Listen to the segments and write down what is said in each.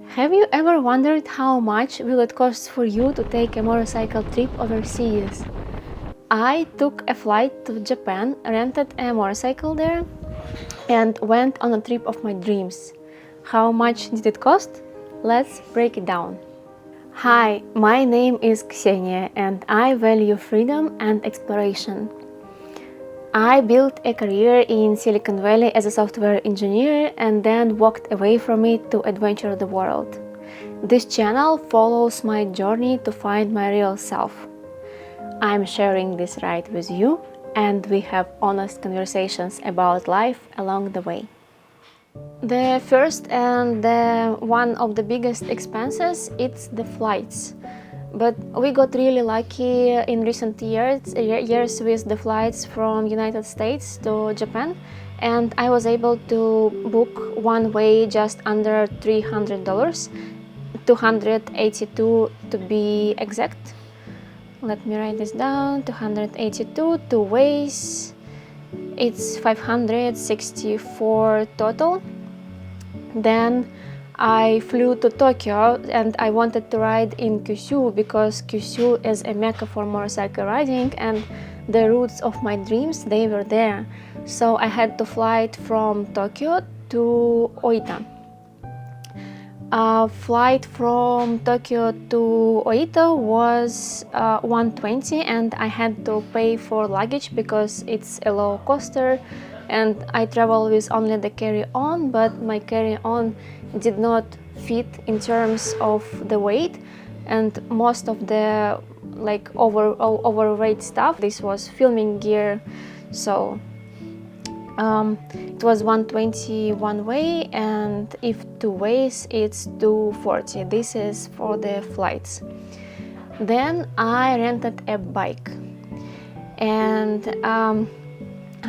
Have you ever wondered how much will it cost for you to take a motorcycle trip overseas? I took a flight to Japan, rented a motorcycle there, and went on a trip of my dreams. How much did it cost? Let's break it down. Hi, my name is Ksenia and I value freedom and exploration. I built a career in Silicon Valley as a software engineer and then walked away from it to adventure the world. This channel follows my journey to find my real self. I'm sharing this ride with you, and we have honest conversations about life along the way. The first and one of the biggest expenses, it's the flights. But we got really lucky in recent years with the flights from United States to Japan, and I was able to book one way just under $300, 282 to be exact. Let me write this down. 282, two ways. It's 564 total. Then I flew to Tokyo and I wanted to ride in Kyushu because Kyushu is a mecca for motorcycle riding and the roots of my dreams, they were there. So I had to fly from Tokyo to Oita. A flight from Tokyo to Oita was $120 and I had to pay for luggage because it's a low coster and I travel with only the carry-on, but my carry-on did not fit in terms of the weight and most of the overweight stuff. This was filming gear, so it was 120 one way, and if two ways it's 240. This is for the flights. Then I rented a bike and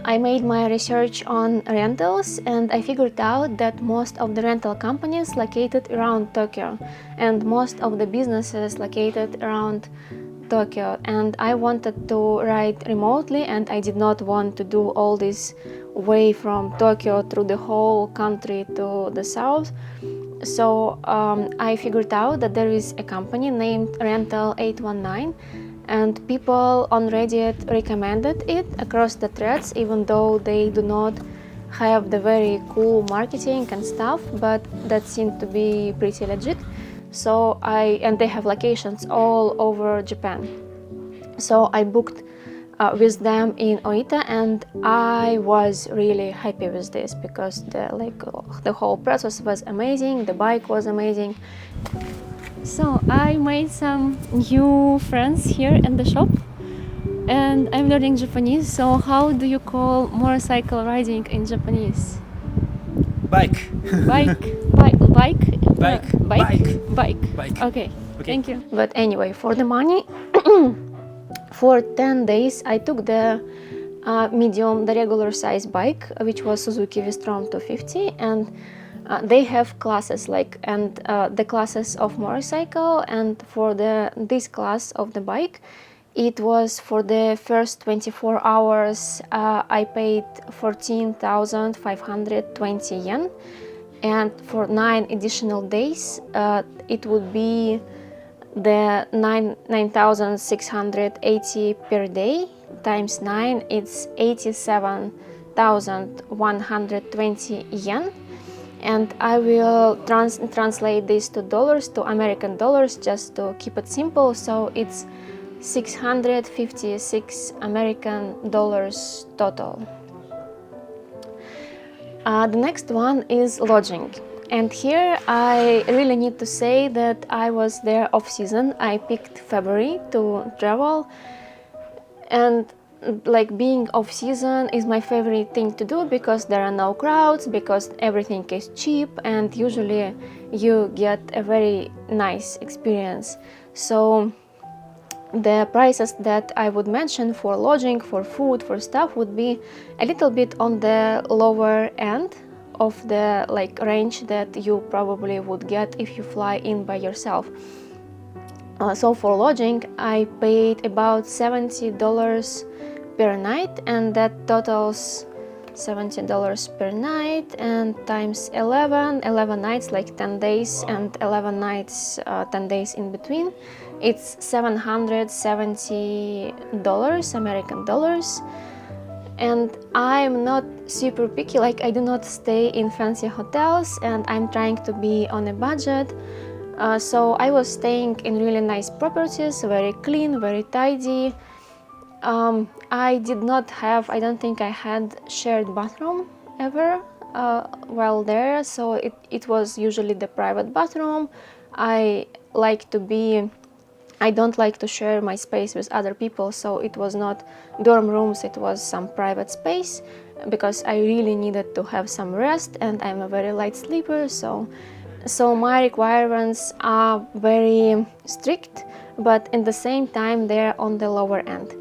I made my research on rentals and I figured out that most of the rental companies located around Tokyo and most of the businesses located around Tokyo, and I wanted to ride remotely and I did not want to do all this way from Tokyo through the whole country to the south. So I figured out that there is a company named Rental 819 and people on Reddit recommended it across the threads, even though they do not have the very cool marketing and stuff, but that seemed to be pretty legit. So and they have locations all over Japan. So I booked with them in Oita and I was really happy with this because the whole process was amazing, the bike was amazing. So I made some new friends here in the shop and I'm learning Japanese. So how do you call motorcycle riding in Japanese? Bike. Bike. Okay, thank you. But anyway, for the money, for 10 days I took the medium, the regular size bike, which was Suzuki V-Strom 250, and they have classes the classes of motorcycle, and for this class of the bike, it was for the first 24 hours I paid 14,520 yen, and for 9 additional days it would be the 9,680 per day times 9, it's 87,120 yen. And I will translate this to dollars, to American dollars, just to keep it simple. So it's 656 American dollars total. The next one is lodging. And here I really need to say that I was there off season. I picked February to travel, and being off season is my favorite thing to do because there are no crowds, because everything is cheap, and usually you get a very nice experience. So the prices that I would mention for lodging, for food, for stuff would be a little bit on the lower end of the range that you probably would get if you fly in by yourself. So for lodging I paid about $70 per night, and that totals $70 per night, and times 11 nights, like 10 days, and 11 nights, 10 days in between, it's $770 American dollars. And I'm not super picky, like I do not stay in fancy hotels, and I'm trying to be on a budget. So I was staying in really nice properties, very clean, very tidy. I don't think I had shared bathroom ever while there, so it was usually the private bathroom. I don't like to share my space with other people, so it was not dorm rooms, it was some private space, because I really needed to have some rest, and I'm a very light sleeper, so my requirements are very strict, but at the same time they're on the lower end.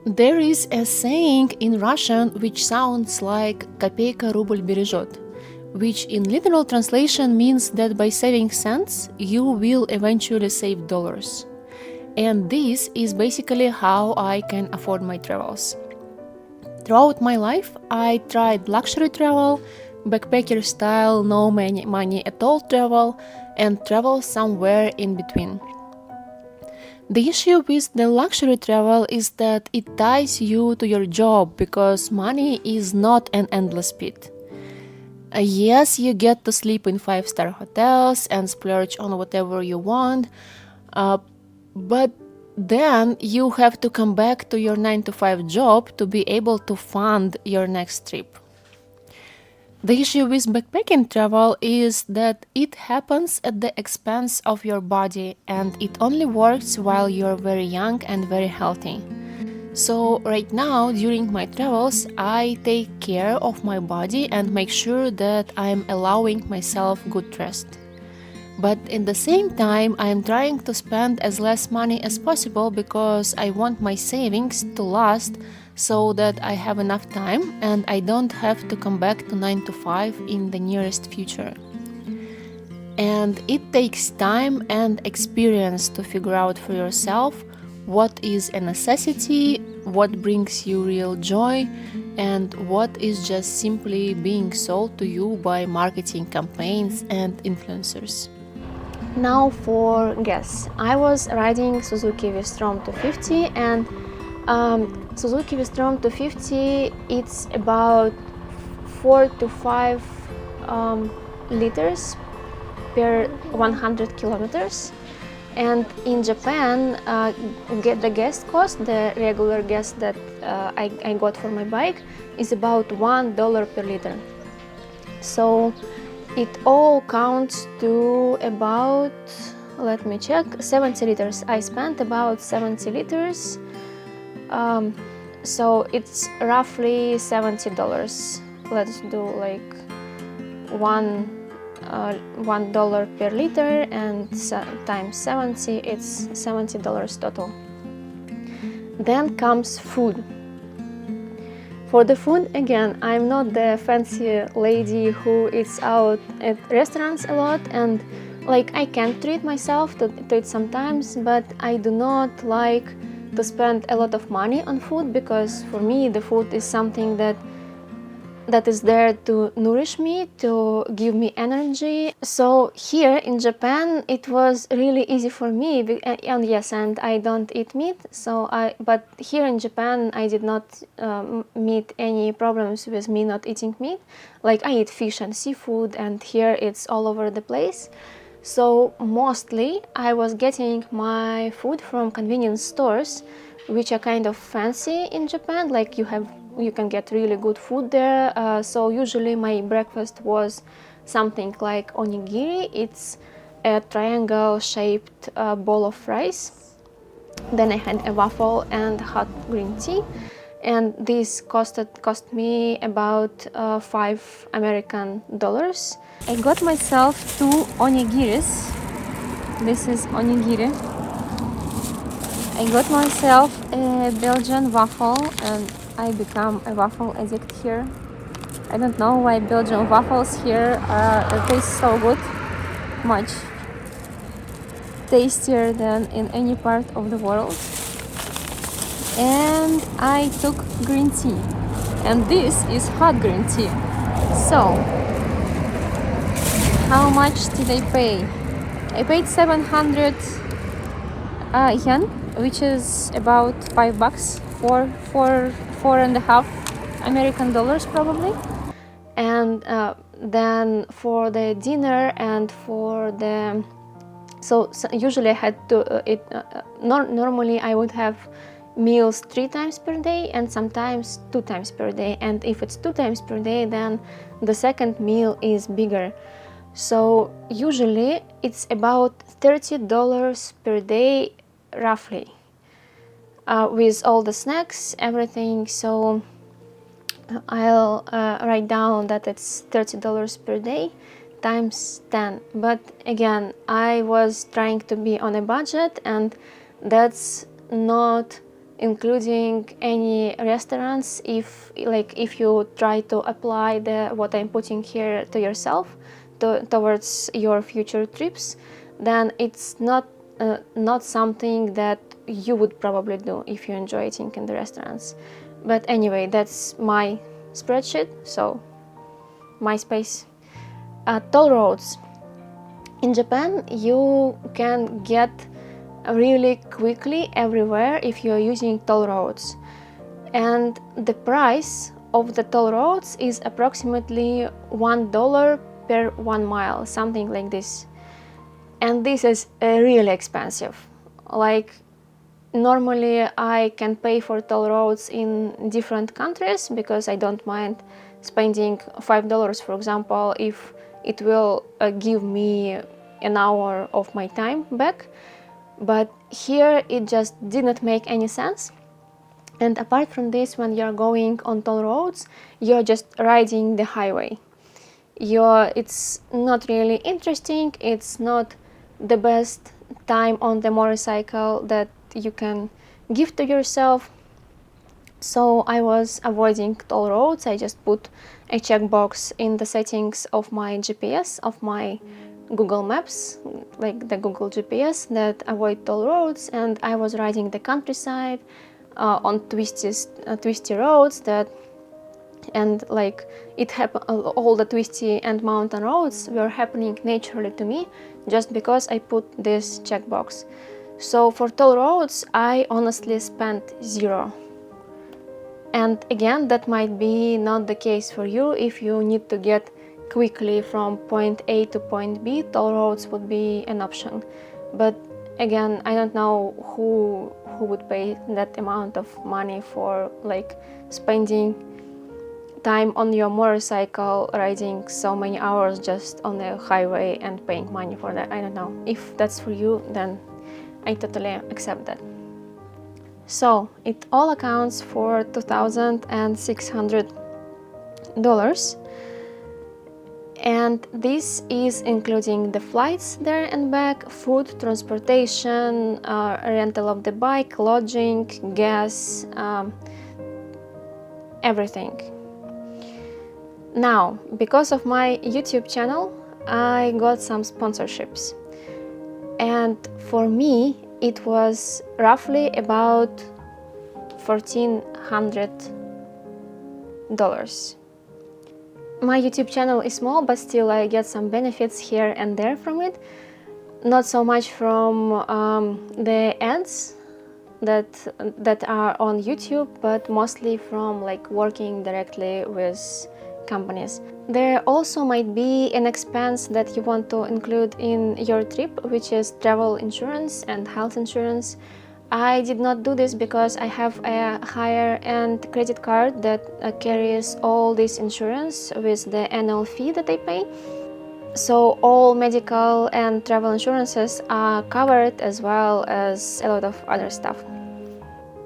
There is a saying in Russian which sounds like «Копейка рубль бережет», which in literal translation means that by saving cents, you will eventually save dollars. And this is basically how I can afford my travels. Throughout my life, I tried luxury travel, backpacker style, no money at all travel, and travel somewhere in between. The issue with the luxury travel is that it ties you to your job because money is not an endless pit. Yes, you get to sleep in 5-star hotels and splurge on whatever you want, but then you have to come back to your 9-to-5 job to be able to fund your next trip. The issue with backpacking travel is that it happens at the expense of your body, and it only works while you're very young and very healthy. So right now, during my travels, I take care of my body and make sure that I'm allowing myself good rest. But at the same time, I'm trying to spend as less money as possible because I want my savings to last so that I have enough time and I don't have to come back to 9-to-5 in the nearest future. And it takes time and experience to figure out for yourself what is a necessity, what brings you real joy, and what is just simply being sold to you by marketing campaigns and influencers. Now for gas. I was riding Suzuki V-Strom 250, and Suzuki V-Strom 250, it's about 4 to 5 liters per 100 kilometers. And in Japan, the gas cost, the regular gas that I got for my bike, is about $1 per liter. So it all counts to about, let me check, 70 liters. I spent about 70 liters. So it's roughly $70. Let's do like $1 per liter and times 70, it's $70 total. Then comes food. For the food, again, I'm not the fancy lady who eats out at restaurants a lot, and like I can treat myself to eat sometimes, but I do not like to spend a lot of money on food, because for me the food is something that is there to nourish me, to give me energy. So here in Japan it was really easy for me, and yes, and I don't eat meat, but here in Japan I did not meet any problems with me not eating meat. Like I eat fish and seafood, and here it's all over the place. So mostly I was getting my food from convenience stores, which are kind of fancy in Japan. Like you can get really good food there. So usually my breakfast was something like onigiri. It's a triangle shaped bowl of rice. Then I had a waffle and hot green tea, and this cost me about $5 American. I got myself 2 onigiris. This is onigiri. I got myself a Belgian waffle, and I become a waffle addict here. I don't know why Belgian waffles here taste so good, much tastier than in any part of the world. And I took green tea. and this is hot green tea. So, how much did I pay? I paid 700 yen, which is about $5 for 4.5 American dollars probably. And then for the dinner and for the so usually I had to normally I would have meals 3 times per day and sometimes 2 times per day, and if it's 2 times per day then the second meal is bigger. So usually it's about $30 per day roughly, with all the snacks, everything. So I'll write down that it's $30 per day times 10. But again, I was trying to be on a budget, and that's not including any restaurants. If you try to apply what I'm putting here to yourself towards your future trips, then it's not something that you would probably do if you enjoy eating in the restaurants. But anyway, that's my spreadsheet, so my space. Toll roads. In Japan, you can get really quickly everywhere if you're using toll roads. And the price of the toll roads is approximately $1 per 1 mile, something like this. And this is really expensive. Like, normally I can pay for toll roads in different countries because I don't mind spending $5, for example, if it will give me an hour of my time back. But here it just did not make any sense. And apart from this, when you're going on toll roads, you're just riding the highway. It's not really interesting, it's not the best time on the motorcycle that you can give to yourself. So I was avoiding toll roads. I just put a checkbox in the settings of my GPS, of my Google Maps, like the Google GPS, that avoid toll roads, and I was riding the countryside on twisty roads and like all the twisty and mountain roads were happening naturally to me just because I put this checkbox. So for toll roads, I honestly spent $0. And again, that might be not the case for you. If you need to get quickly from point A to point B, toll roads would be an option. But again, I don't know who would pay that amount of money for like spending time on your motorcycle riding so many hours just on the highway and paying money for that. I don't know. If that's for you, then I totally accept that. So it all accounts for $2,600, and this is including the flights there and back, food, transportation, rental of the bike, lodging, gas, everything. Now, because of my YouTube channel, I got some sponsorships, and for me it was roughly about $1,400. My YouTube channel is small, but still I get some benefits here and there from it. Not so much from the ads that are on YouTube, but mostly from like working directly with companies. There also might be an expense that you want to include in your trip, which is travel insurance and health insurance. I did not do this because I have a higher-end credit card that carries all this insurance with the annual fee that I pay. So all medical and travel insurances are covered, as well as a lot of other stuff.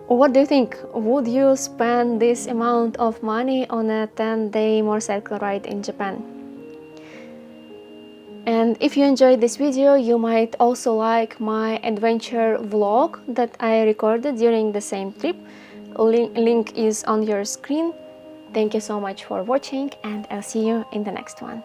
What do you think? Would you spend this amount of money on a 10-day motorcycle ride in Japan? And if you enjoyed this video, you might also like my adventure vlog that I recorded during the same trip. Link is on your screen. Thank you so much for watching, and I'll see you in the next one.